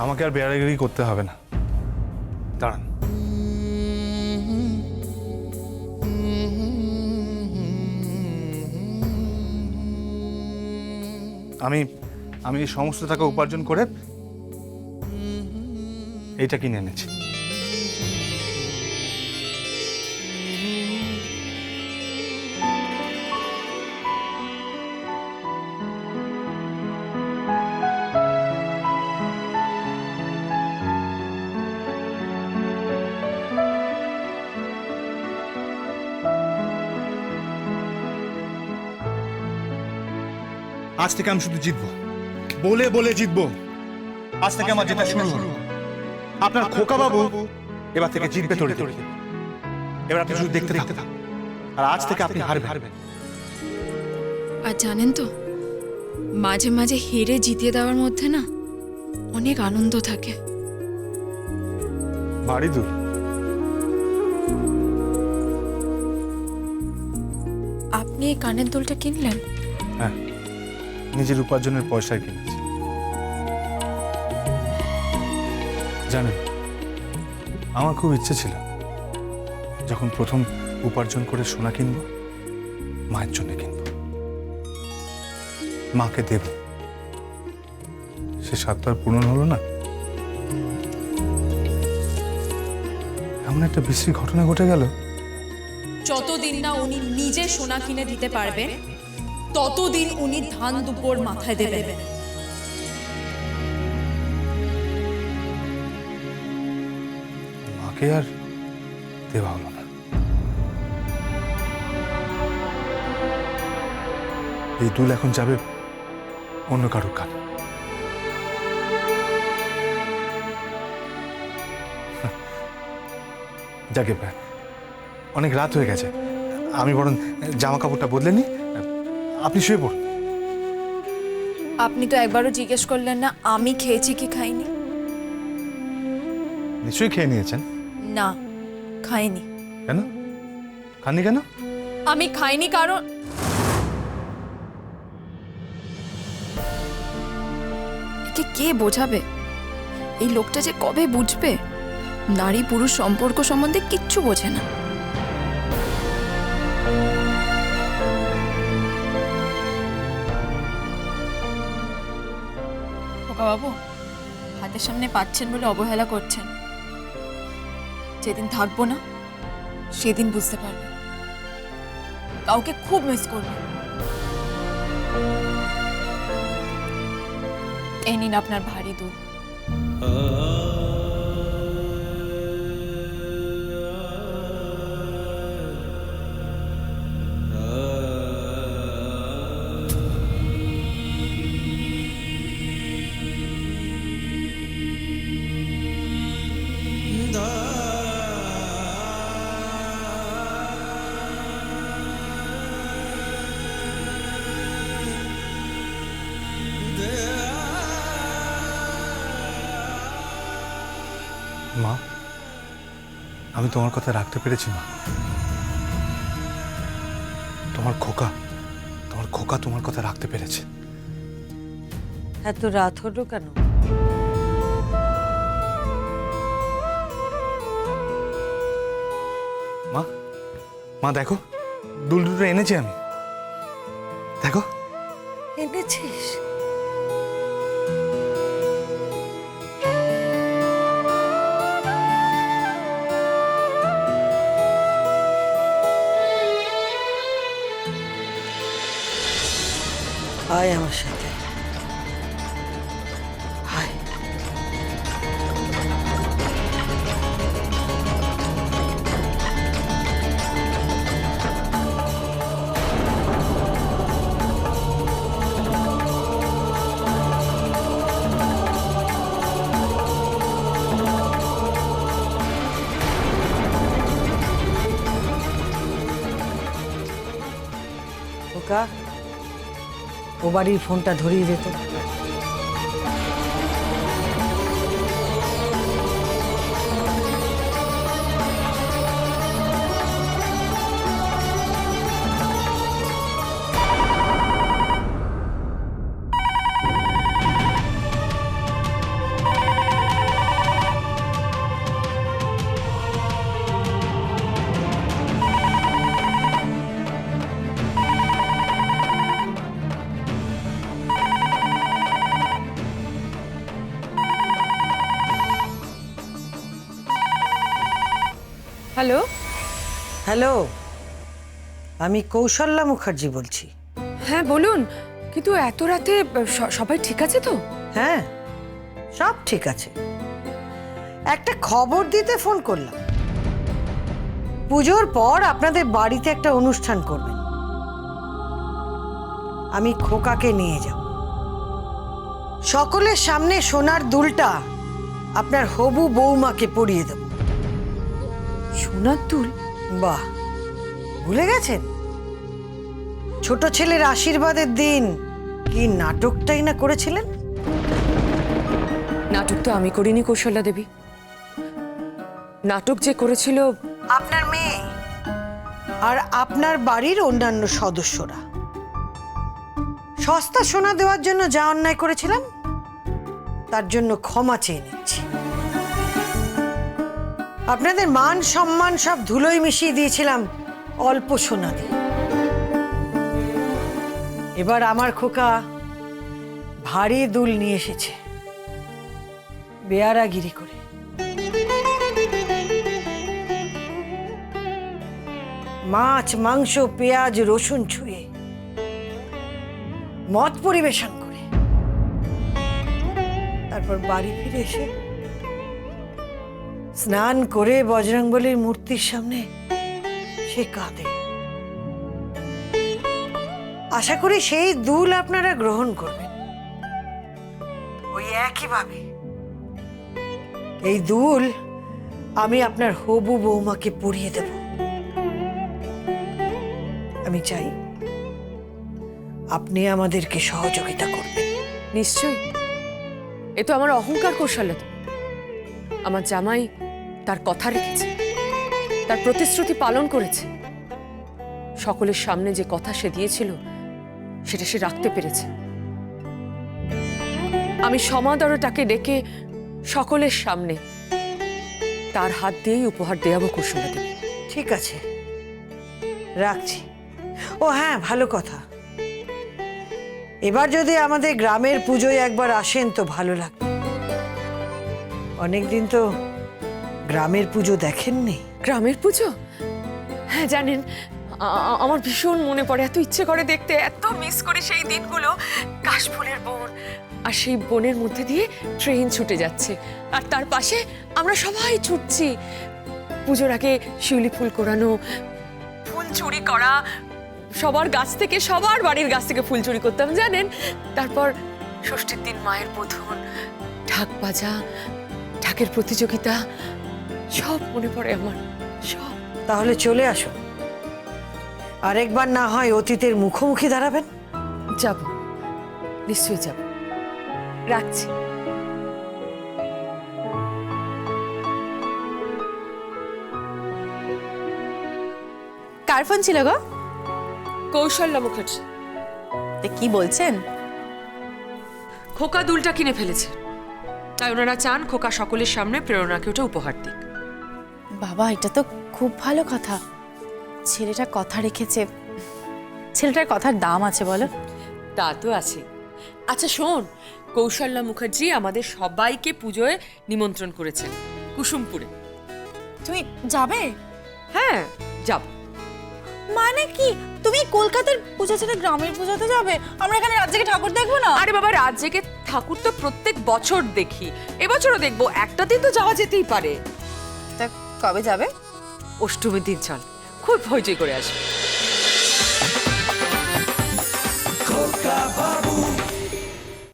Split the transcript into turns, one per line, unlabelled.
আমাকে আর বেড়াগিরি করতে হবে না, দাঁড়ান। আমি আমি এই সমস্ত টাকা উপার্জন করে এইটা কিনে এনেছি। আজ থেকে আমি শুধু জিতবো, বলে বলে জিতবো। আজ থেকে আমার জেতা শুরু হলো। আপনার খোকা বাবু এবার থেকে জিতবে তড়ি তড়ি। এবার আপনি শুধু দেখতে থাকতে থাকুন, আর আজ থেকে আপনি হারবেন।
আর জানেন তো, মাঝে মাঝে হেরে জিতিয়ে দেওয়ার মধ্যে না অনেক আনন্দ থাকে।
বাড়ি দূর।
আপনি এই কানের দুলটা কিনলেন?
হ্যাঁ, নিজের উপার্জনের পয়সায় কিনেছি। জানেন, আমার খুব ইচ্ছে ছিল যখন প্রথম উপার্জন করে সোনা কিনবো, মায়ের জন্য কিনবো, মাকে দেব। সে স্বাদ তো আর পূরণ হলো না। এমন একটা বিশ্রী ঘটনা ঘটে গেল।
যতদিন না উনি নিজে সোনা কিনে দিতে পারবেন, ততদিন উনি ধান দুপুর মাথায় দেবেন।
মাকে আর দেওয়া হলো না। এই দুল এখন যাবে অন্য কারোর কানে। যাকে অনেক রাত হয়ে গেছে, আমি বরং জামা কাপড়টা বদলে নি, আপনি শুয়ে পড়ুন।
আপনি তো একবারও জিজ্ঞেস করলেন না আমি খেয়েছি কি খাইনি।
নিশ্চয়ই খেয়ে নিয়েছেন।
না, খাইনি।
কেন খাননি কেন?
আমি খাইনি কারণ একে কে বোঝাবে? এই লোকটা যে কবে বুঝবে নারী পুরুষ সম্পর্ক সম্বন্ধে কিচ্ছু বোঝে না। বাবু হাতের সামনে পাচ্ছেন বলে অবহেলা করছেন। যেদিন থাকবো না সেদিন বুঝতে পারবে, কাউকে খুব মিস করবে। এই নিন আপনার ভারী দুধ।
মা, আমি তোমার কথা রাখতে পেরেছি মা। তোমার খোকা তোমার কথা রাখতে পেরেছে।
এত রাত হলো কেন?
মা মা দেখো, দুল দুটো এনেছি আমি, দেখো।
এনেছিস? আয় আমার সাথে, আয়। খোকা, ও বাড়ির ফোনটা ধরিয়ে দিত।
হ্যালো,
হ্যালো, আমি কৌশল্যা মুখার্জি বলছি।
হ্যাঁ বলুন, কিন্তু এত রাতে সবাই ঠিক আছে তো?
হ্যাঁ, সব ঠিক আছে। একটা খবর দিতে ফোন করলাম। পুজোর পর আপনাদের বাড়িতে একটা অনুষ্ঠান করবেন। আমি খোকাকে নিয়ে যাব। সকলের সামনে সোনার দুলটা আপনার হবু বৌমাকে পরিয়ে দেব।
সোনার দুল?
বাহ, ভুলে গেছেন? ছোট ছেলের আশীর্বাদের দিন কি নাটকটাই না করেছিলেন।
নাটক তো আমি করিনি কৌশল্যা দেবী। নাটক যে করেছিল
আপনার মেয়ে আর আপনার বাড়ির অন্যান্য সদস্যরা। সস্তা সোনা দেওয়ার জন্য যা অন্যায় করেছিলাম তার জন্য ক্ষমা চেয়ে নিচ্ছি। আপনাদের মান সম্মান সব ধুলোয় মিশিয়ে দিয়েছিলাম অল্প সোনা দিয়ে। এবার আমার খোকা ভারী দুল নিয়ে এসেছে, বেয়ারাগিরি করে। মাছ, মাংস, পেঁয়াজ, রসুন ছুঁয়ে মদ পরিবেশন করে তারপর বাড়ি ফিরে এসে স্নান করে বজরংবলীর মূর্তির সামনে সে কাঁদে। আশা করি সেই দুল আপনারা গ্রহণ করবেন। ওই একইভাবে এই দুল আমি আপনার হবু বৌমাকে পরিয়ে দেব। আমি চাই আপনি আমাদেরকে সহযোগিতা করবেন।
নিশ্চয়ই। এ তো আমার অহংকার কৌশল্যা দেবী। আমার জামাই তার কথা রেখেছে, তার প্রতিশ্রুতি পালন করেছে। সকলের সামনে যে কথা সে দিয়েছিল সেটা সে রাখতে পেরেছে। আমি সমাদরটাকে ডেকে সকলের সামনে তার হাত দিয়েই উপহার দেওয়াবো কৌশল্যা দেবী।
ঠিক আছে, রাখছি। ও হ্যাঁ, ভালো কথা, এবার যদি আমাদের গ্রামের পুজোয় একবার আসেন তো ভালো লাগবে। অনেকদিন তো গ্রামের পুজো দেখেননি।
গ্রামের পুজো? হ্যাঁ জানেন, আমার ভীষণ মনে পড়ে, এত ইচ্ছে করে দেখতে, এত মিস করি সেই দিনগুলো। কাশফুলের বন, আর সেই বনের মধ্যে দিয়ে ট্রেন ছুটে যাচ্ছে, আর তার পাশে আমরা সবাই ছুটছি। পুজোর আগে শিউলি ফুল কোরানো, ফুল চুরি করা, সবার গাছ থেকে, সবার বাড়ির গাছ থেকে ফুল চুরি করতাম জানেন। তারপর ষষ্ঠীর দিন মায়ের বোধন, ঢাক বাজা, ঢাকের প্রতিযোগিতা, সব মনে পড়ে আমার, সব।
তাহলে চলে আসুন, আরেকবার না হয় অতীতের মুখোমুখি দাঁড়াবেন।
যাব, নিশ্চয়ই যাব। রাখছি।
কার ফোন ছিল গো?
কৌশল্যা মুখার্জি।
তা কি বলছেন?
খোকা দুলটা কিনে ফেলেছে, তাই ওনারা চান খোকা সকলের সামনে প্রেরণাকে ওটা উপহার দিক।
বাবা, এটা তো খুব ভালো কথা। ছেলেটা কথা রেখেছে, ছেলেটার কথার দাম আছে বলো।
তা তো আছে। আচ্ছা শোন, কৌশল্যা মুখার্জি আমাদের সবাইকে পুজোয় নিমন্ত্রণ করেছেন কুসুমপুরে।
তুমি যাবে?
হ্যাঁ যাব।
মানে কি, তুমি কলকাতার পুজো ছেড়ে গ্রামের পুজোতে যাবে? আমরা এখানে রাজ্যকে ঠাকুর দেখবো না?
আরে বাবা, রাজ্যকে ঠাকুর তো প্রত্যেক বছর দেখি, এবছরও দেখবো। একটা দিন তো যাওয়া যেতেই পারে।
তা কবে যাবে?
অষ্টমীর দিন চল, খুব হইচই করে আসবে।